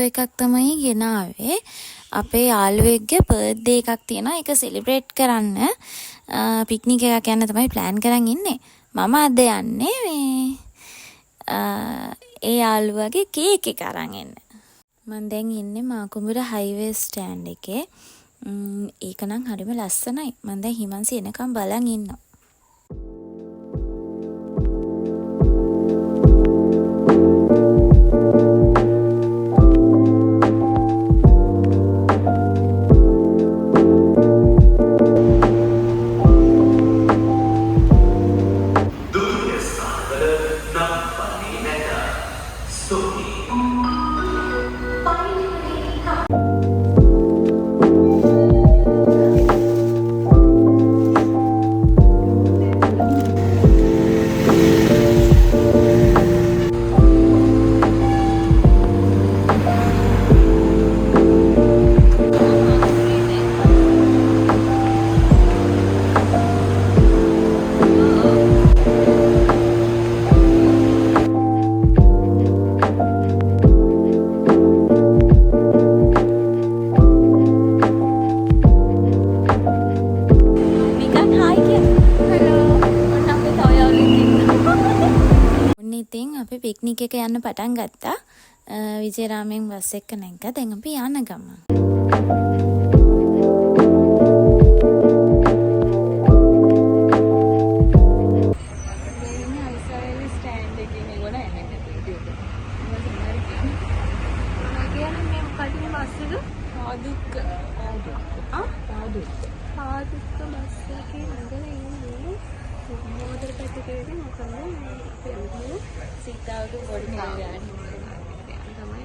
එකක් තමයි ගෙනාවේ. අපේ යාළුවෙක්ගේ බර්ත්ඩේ එකක් තියෙනවා. ඒක සෙලිබ්‍රේට් කරන්න පික්නික් එකක් යන්න තමයි ප්ලෑන් කරන් ඉන්නේ. මම අද යන්නේ මේ ඒ යාළුවගේ කේක් එක අරන් එන්න. මම දැන් ඉන්නේ මාකුඹුර හයිවේ ස්ටෑන්ඩ් එකේ. ඒක නම් හරිම ලස්සනයි. මම දැන් හිමන්සි එනකම් බලන් ඉන්නවා. ඉතින් අපි පික්නික් එක යන්න පටන් ගත්තා. විජේරාමයෙන් බස් එක නැග්ගා. දැන් අපි යන ගමන්. සීතාවගේ පොඩි කාර්යයක් තමයි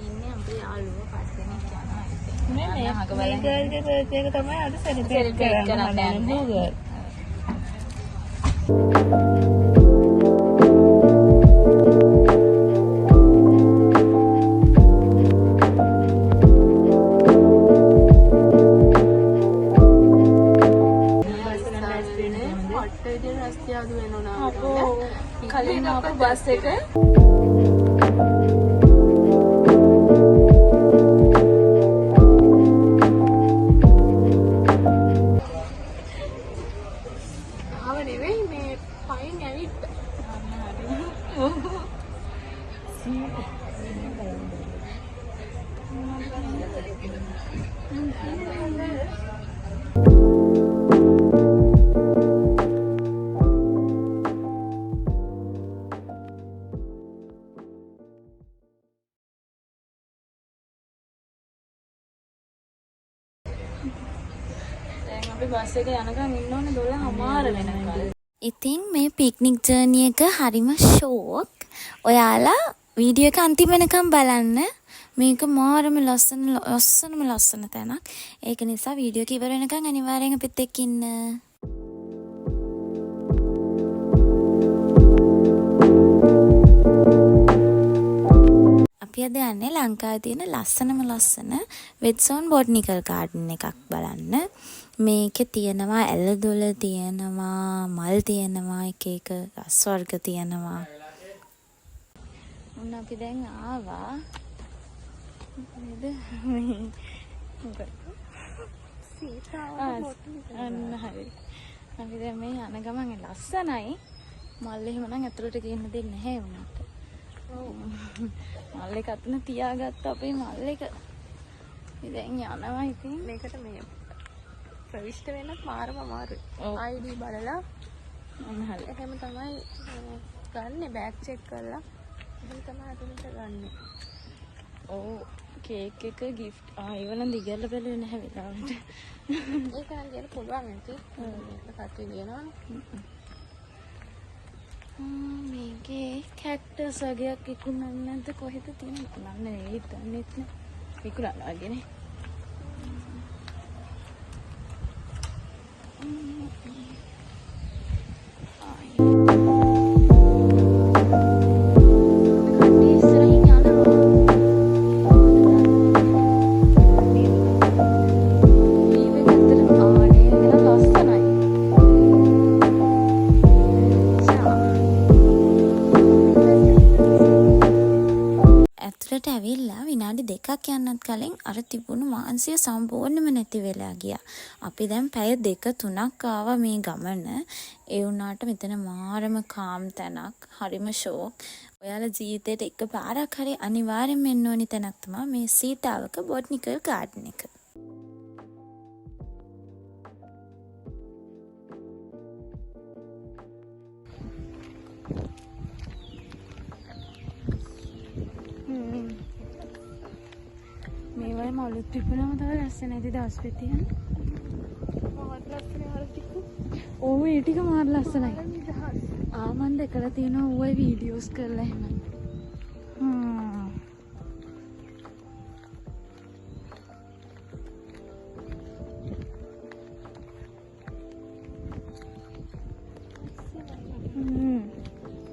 ඉන්නේ අපේ යාළුවෝ පස්සේ යනවා ඉතින් මේ ගර්ල්ගේ බර්ත්ඩේ එක තමයි අද සෙලිබ්‍රේට් කරන්න යන්නේ. කලින් ආපු බස් එක ආව නෙවෙයි මේ පයින් ඇවිත් බස් එක යනකම් ඉන්න ඕනේ 12:00 වෙනකල්. ඉතින් මේ පික්නික් ජර්නි එක හරිම ෂෝක්. ඔයාලා වීඩියෝ එක අන්තිම වෙනකම් බලන්න. මේක මාරම ලස්සන තැනක්. ඒක නිසා වීඩියෝ එක ඉවර වෙනකම් අනිවාර්යෙන් අපිත් එක්ක ඉන්න. අපි අද යන්නේ ලංකාවේ තියෙන ලස්සන වෙඩ්සෝන් බොටනිකල් ගාඩන් එකක් බලන්න. මේකේ තියෙනවා ඇලදොල තියෙනවා, මල් තියෙනවා, එක රස වර්ග තියෙනවා. උන් අපි දැන් ආවා. නේද? අන්න හරි. අපි දැන් මේ යන ගමන් ලස්සනයි. මල් එහෙම නම් ඇතුළට ගින්න දෙන්නේ නැහැ උන්ට. මල් එක අතන තියාගත්ත අපේ මල් එක. ඉතින් යනවා ඉතින් මේකට මේ ප්‍රවිෂ්ඨ වෙන්නත් මාරම අමාරුයි. ID බලලා අනහල. එහෙම තමයි ගන්නෙ බෑග් චෙක් කරලා. එහෙම තමයි අතනට ගන්නෙ. ඔව් කේක් එක gift ඒවනම් දිගට බැලුවේ නැහැ වෙලාවට. ඒක නම් දෙන්න පුළුවන් නැති. මේක කට්ටිය දිනවනේ. මේකේ කැක්ටස් වගේක් විකුණන්නේ නැද්ද කොහෙද තියෙන්නේ? විකුණන්නේ නෙවෙයි දන්නෙත් නෑ. විකුණනවා වගේනේ. කලින් අර තිබුණු මානසික සම්පූර්ණයෙන්ම නැති වෙලා ගියා. අපි දැන් පැය 2-3ක් ආවා මේ ගමන. ඒ වුණාට මෙතන මාරම කාම් තැනක්. හරිම ෂෝක්. ඔයාලා ජීවිතේට එකපාරක් හරි අනිවාර්යෙන්ම එන්න ඕනි තැනක් තමයි මේ සීතාවක බොටනිකල් ගාඩන් එක. මේ වගේ මලුත් පිපුණාම තමයි ලස්සන ඇති දවස් පිටියන. ඕව ඒ ටික මාර ලස්සනයි. මන් දැකලා තියෙනවා ඕවයි වීඩියෝස් කරලා එහෙම.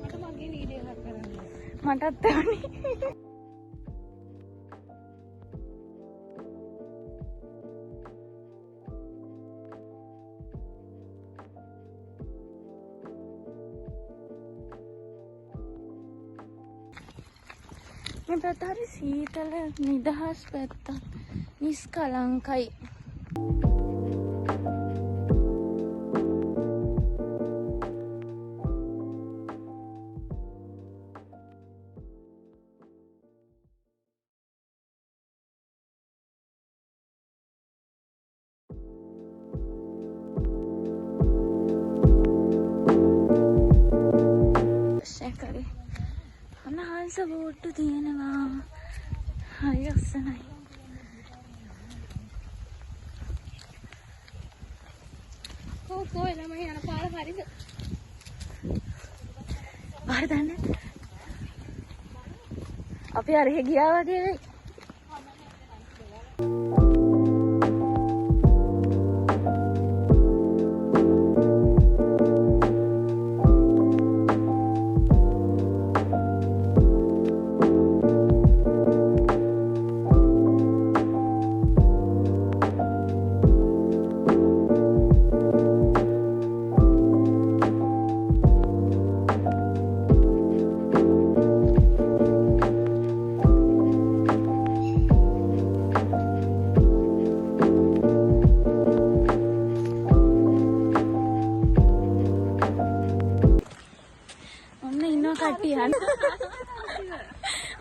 මට මගේ වීඩියෝ එකක් කරන්න. මටත් එවනි. මේ පැත්ත හරි සීතල නිදහස් පැත්තක්. නිස්කලංකයි. ශේකරේ අනහංස බෝට්ටු තියෙනවා. හරි ලස්සනයි. කොයි ළමයි යන පාර හරිද? පාර දන්නේ? අපි අරහෙ ගියා වගේ වෙයි.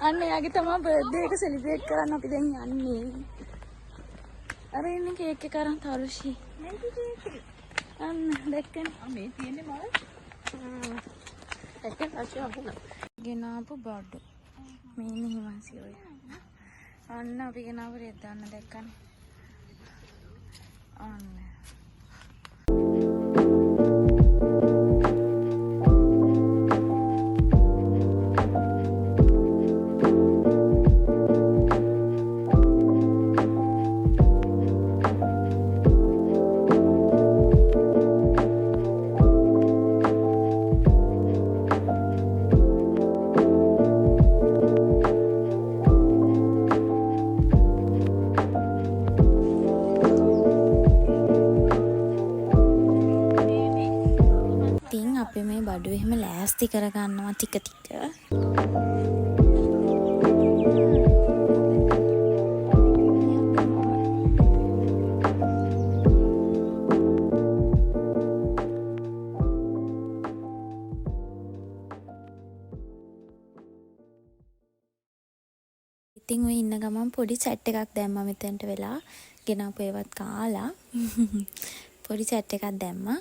අන්න එයාගේ තමයි බර්ත්ඩේ එක සෙලිබ්‍රේට් කරන්න අපි දැන් යන්නේ. අර ඉන්නේ කේක් එක අරන් තරුෂි. අන්න දැක්කනේ. මේ තියෙන්නේ මල. දැක්කේ අශෝ අහුන. ගෙනාපු බඩු. මේ නිහිමන්සි ඔය. අන්න අපි ගෙනාපු රෙද්ද අන්න දැක්කනේ. අන්න. අපි මේ බඩු එහෙම ලෑස්ති කරගන්නවා ටික ටික. ඉතින් ඔය ඉන්න ගමන් පොඩි චැට් එකක් දැම්මා මෙතෙන්ට වෙලා. ගෙනාපු ඒවත් කාලා පොඩි චැට් එකක් දැම්මා.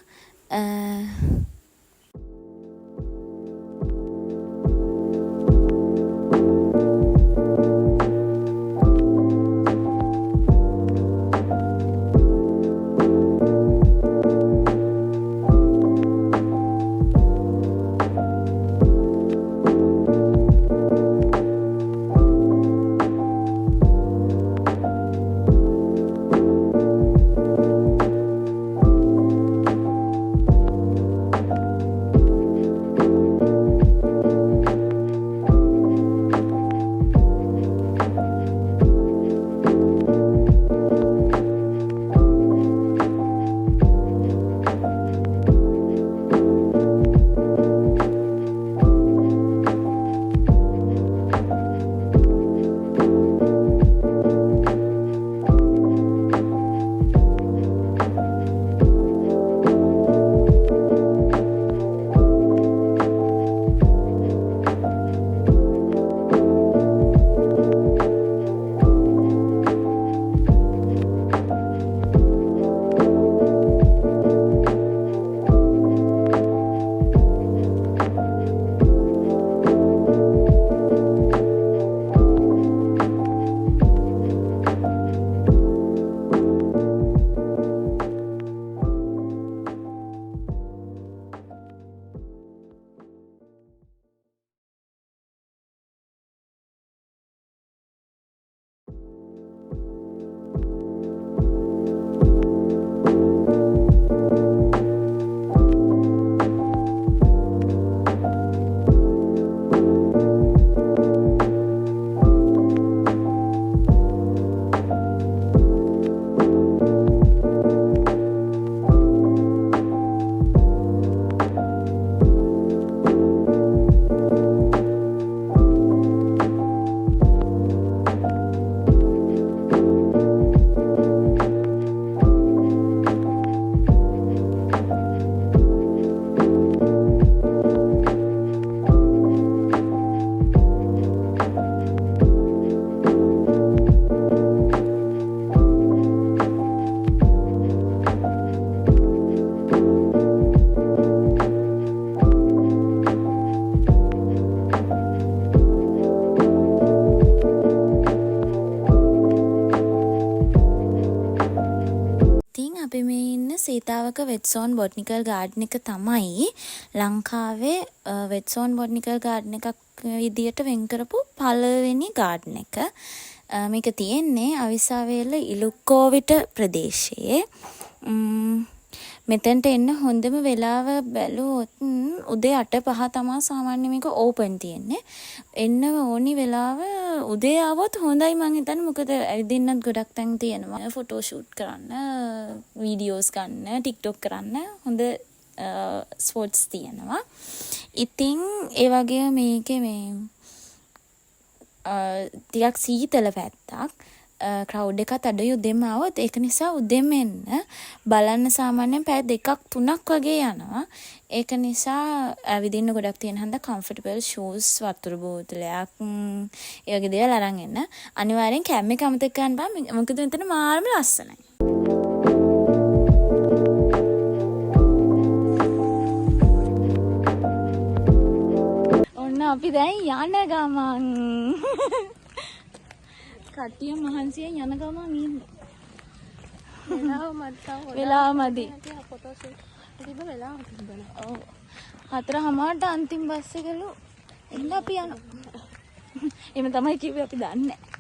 අපි මේ ඉන්න සීතාවක වෙට්සෝන් බොටනිකල් ගාඩන් එක තමයි ලංකාවේ වෙට්සෝන් බොටනිකල් ගාඩන් එකක් විදියට වෙන් කරපු පළවෙනි ගාඩන් එක. මේක තියෙන්නේ අවිස්සාවේල ඉලුක්කෝවිට ප්‍රදේශයේ. මෙතෙන්ට එන්න හොඳම වෙලාව බැලුවොත් උදේ 8:05 තමයි සාමාන්‍ය මේක ඕපන් තියෙන්නේ. එන්න ඕනි වෙලාව උදේ ආවොත් හොඳයි මං හිතන්නේ. මොකද ඇවිදින්නත් ගොඩක් තැන් තියෙනවා. ෆොටෝ ෂූට් කරන්න, වීඩියෝස් ගන්න, ටික්ටොක් කරන්න හොඳ ස්පොට්ස් තියෙනවා. ඉතින් ඒ වගේ මේකේ මේ ටිකක් සීතල පැත්තක්. ක්‍රවුඩ් එකත් අඩුයි උදේම આવොත්. ඒක නිසා උදේම එන්න බලන්න සාමාන්‍යයෙන් පැය 2-3ක් වගේ යනවා. ඒක නිසා ඇවිදින්න ගොඩක් තියෙන හන්ද කම්ෆර්ටබල් ෂූස්, වතුර බෝතලයක් ඒ වගේ දේවල් අරන් එන්න. අනිවාර්යෙන් කැම් එක අමතක කරන්න බෑ. මොකද මෙතන මාරම ලස්සනයි. ඔන්න අපි දැන් යන ගමන් කට්ටිය මහන්සියෙන් යන ගමන් ඉන්නේ. වෙලාව මදි. ෆොටෝ ෂූට් තිබ්බ වෙලාව තිබ්බනේ. ඔව්. 4:00ට අන්තිම බස් එකලු. එන්න අපි යනවා. එහෙම තමයි කිව්වේ අපි දන්නේ නැහැ.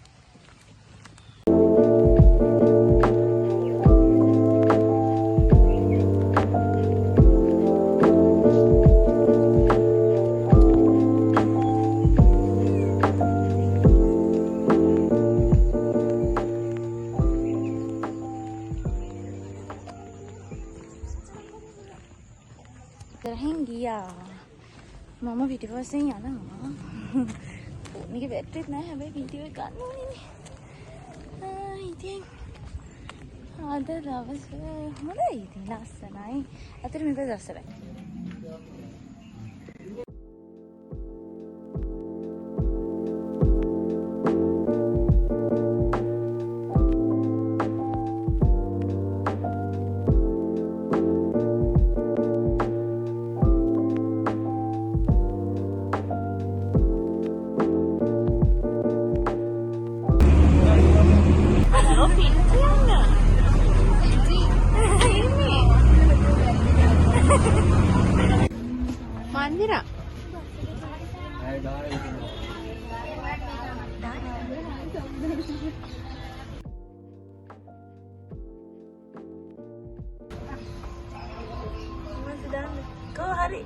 ඉතරහින් ගියා. මම පිටිපස්සෙන් යනවා. ෆෝන් එකේ බැටරිත් නැහැ. හැබැයි වීඩියෝ එක ගන්න ඕනේ. ඉතින් අද දවස හොඳයි. ඉතින් ලස්සනයි. අතට මේක ලස්සනයි. මන්දිරා Ko hari